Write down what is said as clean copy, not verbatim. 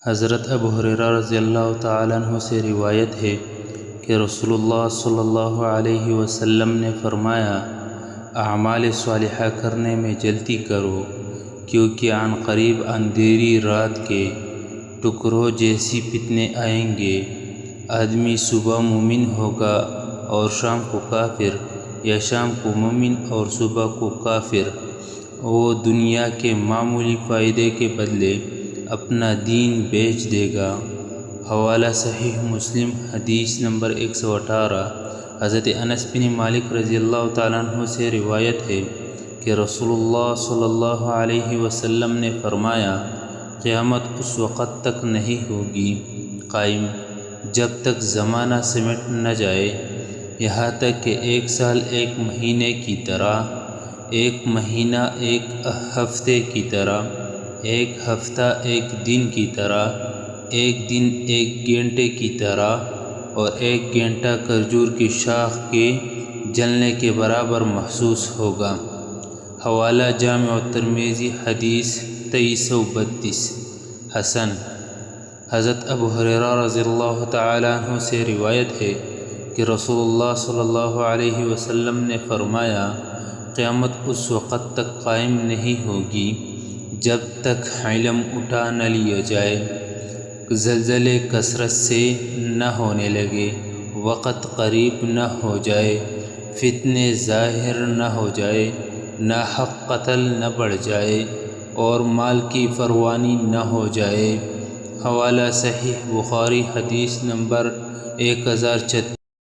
حضرت ابو ہریرہ رضی اللہ تعالیٰ عنہ سے روایت ہے کہ رسول اللہ صلی اللہ علیہ وسلم نے فرمایا، اعمال صالحہ کرنے میں جلدی کرو، کیونکہ عن قریب اندھیری رات کے ٹکڑوں جیسی فتنے آئیں گے۔ آدمی صبح مومن ہوگا اور شام کو کافر، یا شام کو مومن اور صبح کو کافر۔ وہ دنیا کے معمولی فائدے کے بدلے اپنا دین بیچ دے گا۔ حوالہ صحیح مسلم، حدیث نمبر 118۔ حضرت انس بن مالک رضی اللہ تعالیٰ عنہ سے روایت ہے کہ رسول اللہ صلی اللہ علیہ وسلم نے فرمایا، قیامت اس وقت تک نہیں ہوگی قائم جب تک زمانہ سمٹ نہ جائے، یہاں تک کہ ایک سال ایک مہینے کی طرح، ایک مہینہ ایک ہفتے کی طرح، ایک ہفتہ ایک دن کی طرح، ایک دن ایک گھنٹے کی طرح، اور ایک گھنٹہ کھجور کی شاخ کے جلنے کے برابر محسوس ہوگا۔ حوالہ جامع ترمذی، حدیث 2332، حسن۔ حضرت ابو ہریرہ رضی اللہ تعالیٰ عنہ سے روایت ہے کہ رسول اللہ صلی اللہ علیہ وسلم نے فرمایا، قیامت اس وقت تک قائم نہیں ہوگی جب تک علم اٹھا نہ لیا جائے، زلزلے کثرت سے نہ ہونے لگے، وقت قریب نہ ہو جائے، فتنے ظاہر نہ ہو جائے، ناحق قتل نہ بڑھ جائے، اور مال کی فراوانی نہ ہو جائے۔ حوالہ صحیح بخاری، حدیث نمبر 1036۔